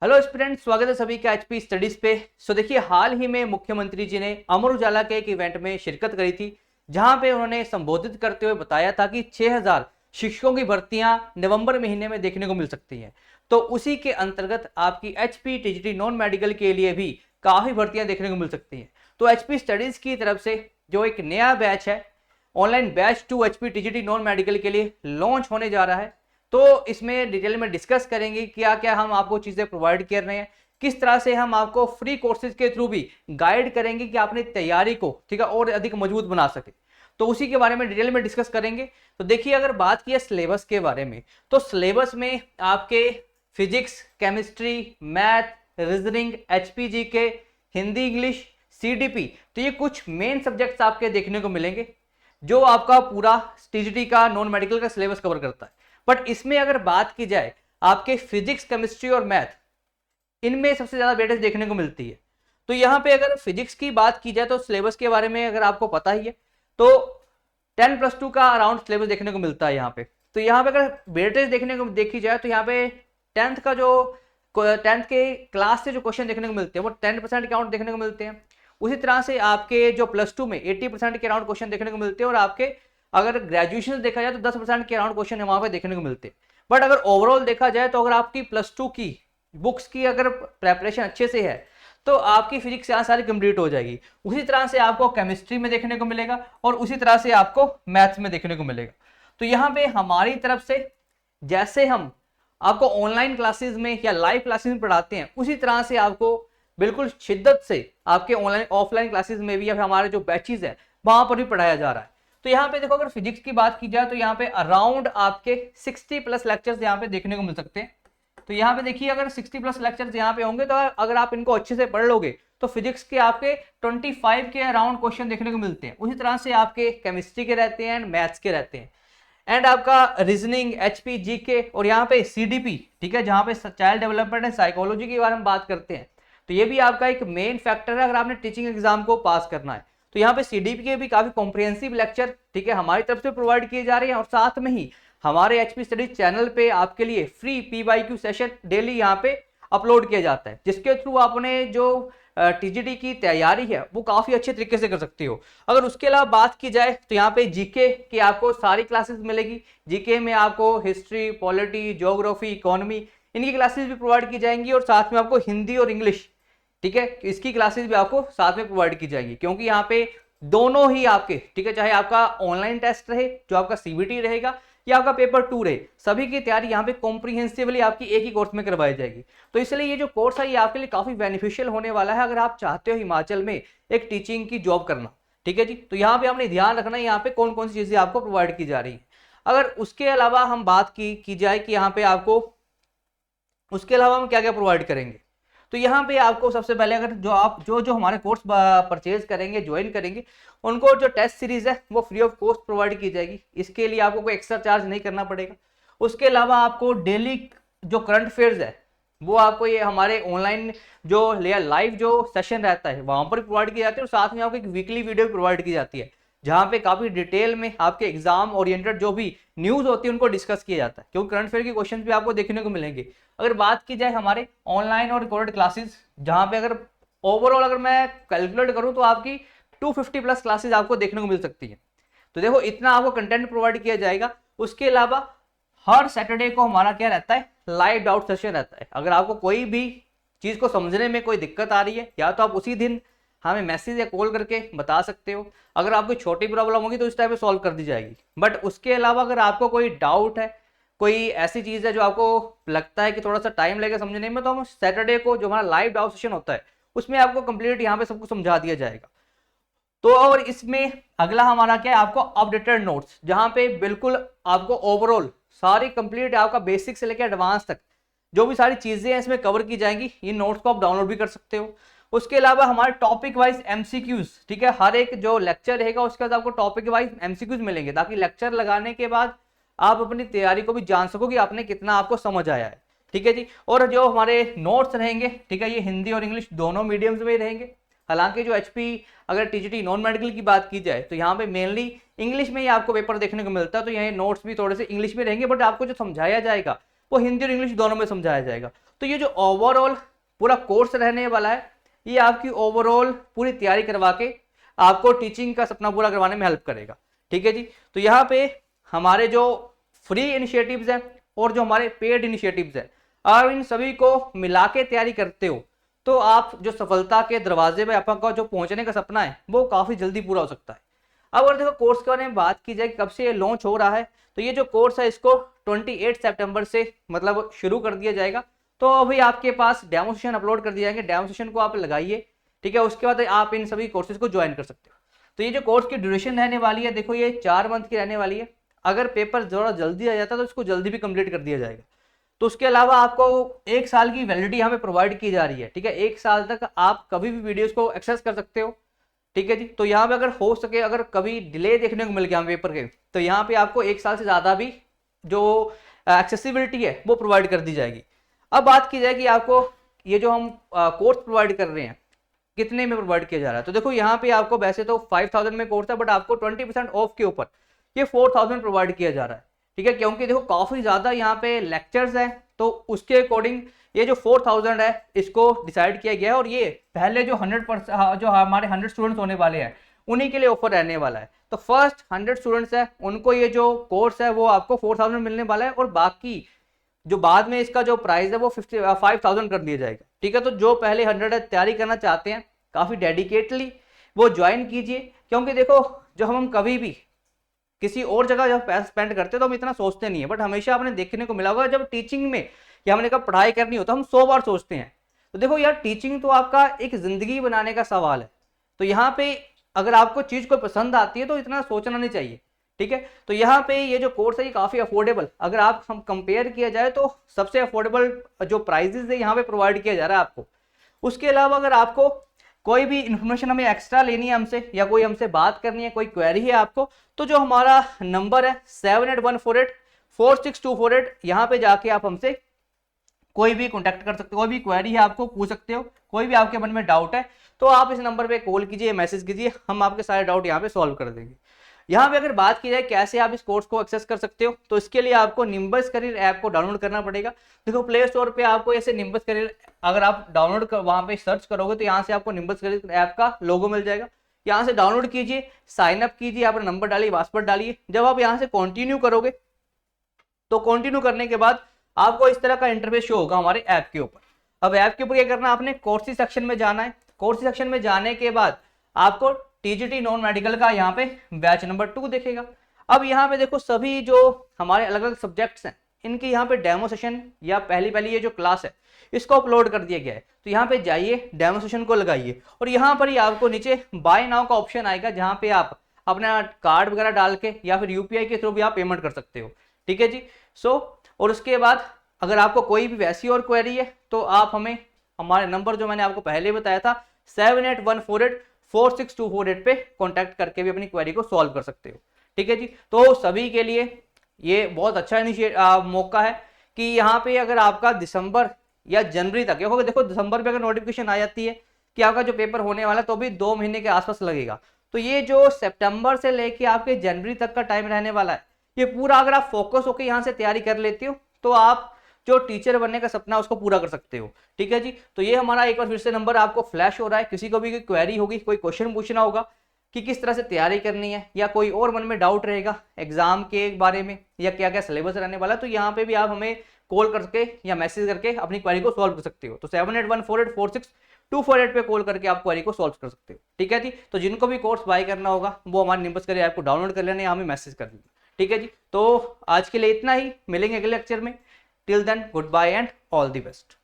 Hello student, स्वागत है सभी का एचपी स्टडीज पे। देखिए, हाल ही में मुख्यमंत्री जी ने अमर उजाला के एक इवेंट में शिरकत करी थी, जहां पे उन्होंने संबोधित करते हुए बताया था कि 6000 शिक्षकों की भर्तियां नवंबर महीने में देखने को मिल सकती हैं। तो उसी के अंतर्गत आपकी एचपी टीजीटी नॉन मेडिकल के लिए भी काफी भर्तियां देखने को मिल सकती हैं। तो एचपी स्टडीज की तरफ से जो एक नया बैच है, online batch 2 HP TGT non medical के लिए लॉन्च होने जा रहा है। तो इसमें डिटेल में डिस्कस करेंगे क्या क्या हम आपको चीजें प्रोवाइड कर रहे हैं, किस तरह से हम आपको फ्री कोर्सेज के थ्रू भी गाइड करेंगे कि आपने तैयारी को ठीक है और अधिक मजबूत बना सके। तो उसी के बारे में डिटेल में डिस्कस करेंगे। तो देखिए, अगर बात की है सिलेबस के बारे में, तो सिलेबस में आपके physics, chemistry, math, reasoning, HPG के, हिंदी, इंग्लिश, सीडीपी, तो ये कुछ मेन सब्जेक्ट्स आपके देखने को मिलेंगे जो आपका पूरा टीजीटी का नॉन मेडिकल का सिलेबस कवर करता है। बट इसमें अगर बात की जाए, आपके फिजिक्स, केमिस्ट्री और मैथ, इनमें सबसे ज्यादा वेटेज देखने को मिलती है। तो यहाँ पे अगर फिजिक्स की बात की जाए तो सिलेबस के बारे में अगर आपको पता ही है, तो 10+2 का अराउंड सिलेबस देखने को मिलता है यहाँ पे। तो यहाँ पे अगर वेटेज देखने को देखी जाए तो यहाँ पे 10th का जो 10th के क्लास से जो क्वेश्चन देखने को मिलते हैं वो 10% के अराउंड देखने को मिलते हैं। उसी तरह से आपके जो +2 में 80% के अराउंड क्वेश्चन देखने को मिलते हैं, और आपके अगर ग्रेजुएशन देखा जाए तो 10% के अराउंड क्वेश्चन वहां पे देखने को मिलते हैं। बट अगर ओवरऑल देखा जाए तो अगर आपकी +2 की बुक्स की अगर प्रेपरेशन अच्छे से है तो आपकी फिजिक्स यहाँ सारी कंप्लीट हो जाएगी। उसी तरह से आपको केमिस्ट्री में देखने को मिलेगा और उसी तरह से आपको मैथ्स में देखने को मिलेगा। तो यहाँ पे हमारी तरफ से जैसे हम आपको ऑनलाइन क्लासेस में या लाइव क्लासेस में पढ़ाते हैं, उसी तरह से आपको बिल्कुल शिद्दत से आपके ऑनलाइन ऑफलाइन क्लासेस में भी या फिर हमारे जो बैचेज है वहां पर भी पढ़ाया जा रहा है। तो यहाँ पे देखो, अगर फिजिक्स की बात की जाए तो यहाँ पे अराउंड आपके 60+ लेक्चर्स यहाँ पे देखने को मिल सकते हैं। तो यहाँ पे देखिए, अगर 60+ लेक्चर्स यहाँ पे होंगे तो अगर आप इनको अच्छे से पढ़ लोगे तो फिजिक्स के आपके 25 के अराउंड क्वेश्चन देखने को मिलते हैं। उसी तरह से आपके केमिस्ट्री के रहते हैं एंड मैथ्स के रहते हैं, एंड आपका रीजनिंग, एचपी, जीके और यहाँ पे सीडीपी, ठीक है, जहाँ पे चाइल्ड डेवलपमेंट एंड साइकोलॉजी के बारे में बात करते हैं। तो ये भी आपका एक मेन फैक्टर है अगर आपने टीचिंग एग्जाम को पास करना है। तो यहाँ पे सीडीपी के भी काफी कॉम्प्रिहेंसिव लेक्चर, ठीक है, हमारी तरफ से प्रोवाइड किए जा रहे हैं, और साथ में ही हमारे एचपी स्टडीज चैनल पे आपके लिए फ्री पीवाईक्यू सेशन डेली यहाँ पे अपलोड किया जाता है, जिसके थ्रू आपने जो टीजीटी की तैयारी है वो काफी अच्छे तरीके से कर सकते हो। अगर उसके अलावा बात की जाए तो यहाँ पे जीके की आपको सारी क्लासेस मिलेगी। जीके में आपको हिस्ट्री, पॉलिटी, ज्योग्राफी, इकोनॉमी, इनकी क्लासेस भी प्रोवाइड की जाएंगी, और साथ में आपको हिंदी और इंग्लिश, ठीक है, इसकी क्लासेस भी आपको साथ में प्रोवाइड की जाएगी। क्योंकि यहाँ पे दोनों ही आपके, ठीक है, चाहे आपका ऑनलाइन टेस्ट रहे जो आपका सीबीटी रहेगा या आपका पेपर 2 रहे, सभी की तैयारी यहाँ पे कॉम्प्रिहेंसिवली आपकी एक ही कोर्स में करवाई जाएगी। तो इसलिए ये जो कोर्स है ये आपके लिए काफी बेनिफिशियल होने वाला है अगर आप चाहते हो हिमाचल में एक टीचिंग की जॉब करना। ठीक है जी, तो यहाँ पे आपने ध्यान रखना है यहाँ पे कौन कौन सी चीजें आपको प्रोवाइड की जा रही है। अगर उसके अलावा हम बात की जाए कि यहाँ पे आपको उसके अलावा हम क्या क्या प्रोवाइड करेंगे, तो यहाँ पे आपको सबसे पहले अगर जो हमारे कोर्स परचेज करेंगे, ज्वाइन करेंगे, उनको जो टेस्ट सीरीज है वो फ्री ऑफ कॉस्ट प्रोवाइड की जाएगी। इसके लिए आपको कोई एक्स्ट्रा चार्ज नहीं करना पड़ेगा। उसके अलावा आपको डेली जो करंट अफेयर्स है वो आपको ये हमारे ऑनलाइन जो लाइव जो सेशन रहता है वहां पर प्रोवाइड की जाती है, और साथ में आपको एक वीकली वीडियो प्रोवाइड की जाती है जहाँ पे काफी डिटेल में आपके एग्जाम ओरिएंटेड जो भी न्यूज होती है उनको डिस्कस किया जाता है, क्योंकि करंट अफेयर के क्वेश्चंस भी आपको देखने को मिलेंगे। अगर बात की जाए हमारे ऑनलाइन और रिकॉर्डेड क्लासेस, जहाँ पे अगर ओवरऑल अगर मैं कैलकुलेट करूँ तो आपकी 250+ क्लासेस आपको देखने को मिल सकती है। तो देखो, इतना आपको कंटेंट प्रोवाइड किया जाएगा। उसके अलावा हर सैटरडे को हमारा क्या रहता है, लाइव डाउट सेशन रहता है। अगर आपको कोई भी चीज को समझने में कोई दिक्कत आ रही है, या तो आप उसी दिन हमें मैसेज या कॉल करके बता सकते हो। अगर आपको छोटी प्रॉब्लम होगी तो उस टाइम पे सॉल्व कर दी जाएगी। बट उसके अलावा अगर आपको कोई डाउट है, कोई ऐसी चीज है जो आपको लगता है कि थोड़ा सा टाइम लगेगा समझने में, तो हम सैटरडे को जो हमारा लाइव डाउट सेशन होता है उसमें आपको कंप्लीट यहाँ पे सबको समझा दिया जाएगा। तो और इसमें अगला हमारा क्या है, आपको अपडेटेड नोट्स, जहां पे बिल्कुल आपको ओवरऑल सारी कंप्लीट आपका बेसिक से लेकर एडवांस तक जो भी सारी चीजें हैं इसमें कवर की जाएंगी। इन नोट्स को आप डाउनलोड भी कर सकते हो। उसके अलावा हमारे टॉपिक वाइज एमसीक्यूज, ठीक है, हर एक जो लेक्चर रहेगा उसके बाद आपको टॉपिक वाइज एमसीक्यूज मिलेंगे, ताकि लेक्चर लगाने के बाद आप अपनी तैयारी को भी जान सको कि आपने कितना आपको समझ आया है। ठीक है जी, और जो हमारे नोट्स रहेंगे, ठीक है, ये हिंदी और इंग्लिश दोनों मीडियम्स में रहेंगे। हालांकि जो एचपी अगर टीजीटी नॉन मेडिकल की बात की जाए तो यहाँ पे मेनली इंग्लिश में ही आपको पेपर देखने को मिलता है, तो यहाँ नोट्स भी थोड़े से इंग्लिश में रहेंगे, बट आपको जो समझाया जाएगा वो हिंदी और इंग्लिश दोनों में समझाया जाएगा। तो ये जो ओवरऑल पूरा कोर्स रहने वाला है, ये आपकी ओवरऑल पूरी तैयारी करवा के आपको टीचिंग का सपना पूरा करवाने में हेल्प करेगा। ठीक है जी। तो यहाँ पे हमारे जो फ्री इनिशिएटिव्स हैं और जो हमारे पेड इनिशिएटिव्स हैं, आप इन सभी को मिला के तैयारी करते हो तो आप जो सफलता के दरवाजे पे आपका जो पहुंचने का सपना है वो काफी जल्दी पूरा हो सकता है। अब अगर देखो कोर्स के बारे में बात की जाए कब से ये लॉन्च हो रहा है, तो ये जो कोर्स है इसको 28 सितंबर से मतलब शुरू कर दिया जाएगा। तो अभी आपके पास डेमो सेशन अपलोड कर दिए जाएंगे, डेमो सेशन को आप लगाइए। ठीक है, उसके बाद आप इन सभी कोर्सेज को ज्वाइन कर सकते हो। तो ये जो कोर्स की ड्यूरेशन रहने वाली है, देखो ये 4 मंथ की रहने वाली है। अगर पेपर थोड़ा जल्दी आ जाता है तो इसको जल्दी भी कंप्लीट कर दिया जाएगा। तो उसके अलावा आपको 1 साल की वैलिडिटी यहाँ पे प्रोवाइड की जा रही है। ठीक है, 1 साल तक आप कभी भी वीडियोस को एक्सेस कर सकते हो। ठीक है जी। तो यहाँ पे अगर हो सके, अगर कभी डिले देखने को मिल गया पेपर के, तो यहाँ पे आपको 1 साल से ज़्यादा भी जो एक्सेसिबिलिटी है वो प्रोवाइड कर दी जाएगी। अब बात की जाए कि आपको ये जो हम कोर्स प्रोवाइड कर रहे हैं कितने में प्रोवाइड किया जा रहा है, तो देखो यहाँ पे आपको वैसे तो 5000 में कोर्स है, बट आपको 20% ऑफ के ऊपर ये 4000 प्रोवाइड किया जा रहा है। ठीक है, क्योंकि देखो काफ़ी ज़्यादा यहाँ पे लेक्चर्स हैं, तो उसके अकॉर्डिंग ये जो 4000 है इसको डिसाइड किया गया है। और ये पहले जो 100% जो हमारे 100 स्टूडेंट्स होने वाले हैं उन्हीं के लिए ऑफर रहने वाला है। तो फर्स्ट 100 स्टूडेंट्स है उनको ये जो कोर्स है वो आपको 4000 मिलने वाला है, और बाकी जो बाद में इसका जो प्राइस है वो 5000 कर दिया जाएगा। ठीक है, तो जो पहले 100 है तैयारी करना चाहते हैं काफ़ी डेडिकेटली वो ज्वाइन कीजिए, क्योंकि देखो जो हम कभी भी किसी और जगह जब पैसा स्पेंड करते हैं तो हम इतना सोचते नहीं है, बट हमेशा आपने देखने को मिला होगा जब टीचिंग में या हमने कहा पढ़ाई करनी हो तो हम 100 बार सोचते हैं। तो देखो यार, टीचिंग तो आपका एक जिंदगी बनाने का सवाल है। तो यहाँ पे अगर आपको चीज़ को पसंद आती है तो इतना सोचना नहीं चाहिए। ठीक है, तो यहाँ पे ये जो कोर्स है ये काफ़ी अफोर्डेबल, अगर आप हम कंपेयर किया जाए तो सबसे अफोर्डेबल जो प्राइजेज है यहाँ पे प्रोवाइड किया जा रहा है आपको। उसके अलावा अगर आपको कोई भी इन्फॉर्मेशन हमें एक्स्ट्रा लेनी है हमसे, या कोई हमसे बात करनी है, कोई क्वेरी है आपको, तो जो हमारा नंबर है 7814846248, यहाँ पे जाके आप हमसे कोई भी कॉन्टैक्ट कर सकते हो। कोई भी क्वेरी है आपको पूछ सकते हो, कोई भी आपके मन में डाउट है तो आप इस नंबर पे कॉल कीजिए, मैसेज कीजिए, हम आपके सारे डाउट यहाँ पे सॉल्व कर देंगे। यहाँ पे अगर बात की जाए कैसे आप इस कोर्स को एक्सेस कर सकते हो, तो इसके लिए आपको निम्बस करियर ऐप को डाउनलोड करना पड़ेगा। देखो प्ले स्टोर पे आपको ऐसे निम्बस करियर अगर आप डाउनलोड कर वहाँ पे सर्च करोगे तो यहाँ से आपको निम्बस करियर ऐप का लोगो मिल जाएगा। यहाँ से डाउनलोड कीजिए, साइन अप कीजिए, अपना नंबर डालिए, पासवर्ड डालिए। जब आप यहाँ से कंटिन्यू करोगे तो कंटिन्यू करने के बाद आपको इस तरह का इंटरफेस शो होगा हमारे ऐप के ऊपर। अब ऐप के ऊपर क्या करना है, आपने कोर्सेज सेक्शन में जाना है। कोर्सेज सेक्शन में जाने के बाद आपको टीजीटी नॉन मेडिकल का यहाँ पे बैच नंबर 2 देखेगा। अब यहाँ पे देखो सभी जो हमारे अलग अलग सब्जेक्ट्स हैं इनकी यहाँ पे डेमो सेशन या पहली ये जो क्लास है इसको अपलोड कर दिया गया है। तो यहाँ पे जाइए, डेमो सेशन को लगाइए, और यहाँ पर ही आपको नीचे बाय नाउ का ऑप्शन आएगा जहाँ पे आप अपना कार्ड वगैरह डाल के या फिर यूपीआई के थ्रू भी आप पेमेंट कर सकते हो। ठीक है जी। और उसके बाद अगर आपको कोई भी वैसी और क्वेरी है तो आप हमें हमारे नंबर जो मैंने आपको पहले बताया था 7814846248 पे कॉन्टैक्ट करके भी अपनी क्वेरी को सॉल्व कर सकते हो। ठीक है जी। तो सभी के लिए ये बहुत अच्छा मौका है कि यहाँ पे अगर आपका दिसंबर या जनवरी तक, क्योंकि देखो दिसंबर में अगर नोटिफिकेशन आ जाती है कि आपका जो पेपर होने वाला है तो भी 2 महीने के आसपास लगेगा। तो ये जो सितंबर से लेके आपके जनवरी तक का टाइम रहने वाला है, ये पूरा अगर आप फोकस होकर यहाँ से तैयारी कर लेते हो तो आप जो टीचर बनने का सपना उसको पूरा कर सकते हो। ठीक है जी। तो ये हमारा एक बार फिर से नंबर आपको फ्लैश हो रहा है। किसी को भी कोई क्वेरी होगी, कोई क्वेश्चन पूछना होगा कि किस तरह से तैयारी करनी है, या कोई और मन में डाउट रहेगा एग्जाम के बारे में या क्या क्या सिलेबस रहने वाला है, तो यहाँ पे भी आप हमें कॉल करके या मैसेज करके अपनी क्वेरी को सॉल्व कर सकते हो। तो 7814846248 पे कॉल करके आप क्वेरी को सॉल्व कर सकते हो। ठीक है जी। तो जिनको भी कोर्स बाय करना होगा वो हमारे निम्बस करियर ऐप को डाउनलोड कर लेना या हमें मैसेज कर देना। ठीक है जी। तो आज के लिए इतना ही, मिलेंगे अगले लेक्चर में। Till then goodbye and all the best.